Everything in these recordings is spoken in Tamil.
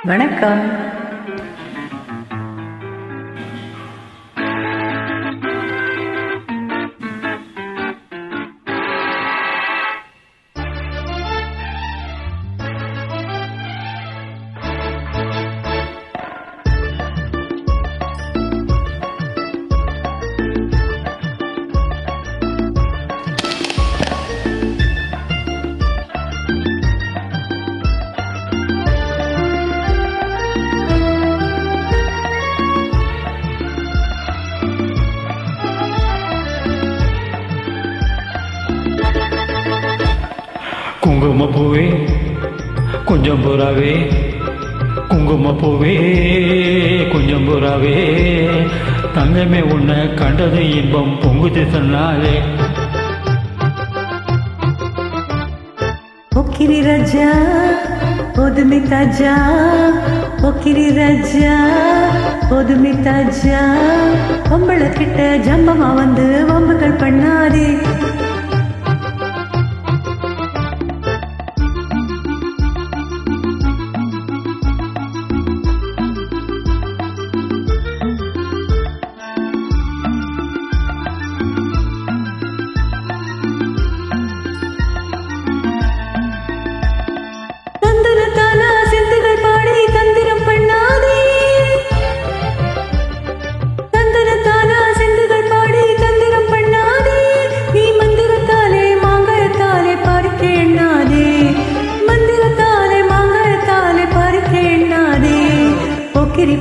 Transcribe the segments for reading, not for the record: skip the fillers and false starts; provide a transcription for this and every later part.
வணக்கம். குங்குமப்பூவே கொஞ்சம் புறாவே, குங்குமப்பூவே கொஞ்சம் புறாவே, தங்கமே உன்னை கண்டது இன்பம் பொங்குது சொன்னாலே. போக்கிரி ராஜா போதுமே தாஜா, போக்கிரி ராஜா போதுமே தாஜா, பொம்பளை கிட்ட ஜம்பமா வந்து வம்புகள் பண்ணாதே.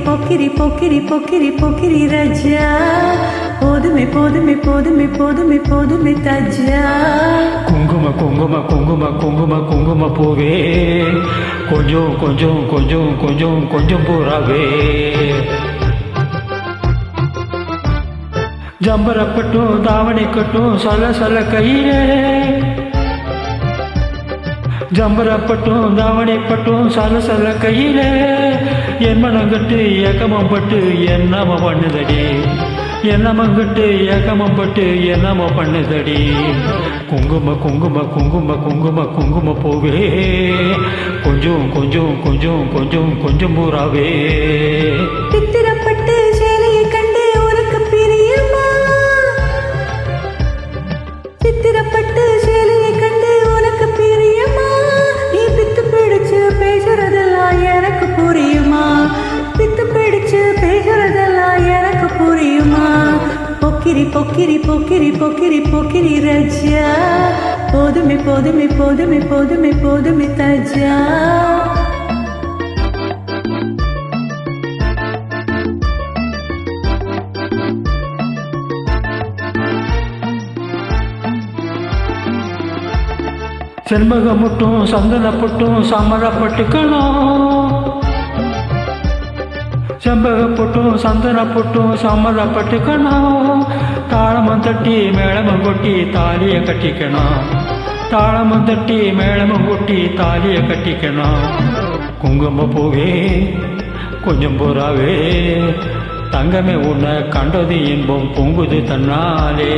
போக்கிரி போக்கிரி போக்கிரி போக்கிரி ராஜா, போதுமே போதுமே போதுமே போதுமே போதுமே தாஜா. குங்கும குங்கும குங்கும குங்கும குங்கும பூவே, கொஞ்சம் கொஞ்சம் கொஞ்சம் கொஞ்சம் கொஞ்சம் பூராவே, ஜம்பரப்பட்டும் தாவணி கட்டும் சல சல கையிலே, ஜம்பரப்பட்டும் தாவணி பட்டும் சல சல கையிலே, என் மனங்கட்டு ஏக்கமம் பட்டு என்னம பண்ணுதடி, என்னமங்கட்டு ஏக்கமம் பட்டு என்னம பண்ணுதடி. குங்கும குங்கும குங்கும குங்கும குங்கும பூவே, கொஞ்சம் கொஞ்சம் கொஞ்சம் கொஞ்சம் கொஞ்சம் பூராவே. சித்திரப்பட்டு சேலையை கண்டு உனக்கு பிரியமா, சித்திரப்பட்டு சேலையை கண்டு உனக்கு பிரியமா, நீ பித்து பிடிச்சு பேசுறதெல்லாம் எனக்கு புரியுமா, பித்து பிடிச்சு பேசுறதெல்லாம் எனக்கு புரியுமா. பொக்கிரி பொக்கிரி பொக்கிரி பொக்கிரி பொக்கிரி ராஜா, போதுமே போதுமே போதுமே போதுமே போதுமே தாஜா. செண்பகம் முட்டும் சந்தனப்பட்டும் சம்மதப்பட்டுக்கணும், செம்பகப்பட்டும் சந்தனப்பட்டும் சம்மதப்பட்டுக்கணும், தாளமம் தட்டி மேளமம் கொட்டி தாலிய கட்டிக்கணும், தாளமம் தட்டி மேளமம் கொட்டி தாலிய கட்டிக்கணும். குங்கும பூவே கொஞ்சம் பூராவே, தங்கமே உன்னை கண்டது இன்பம் பொங்குது தன்னாலே.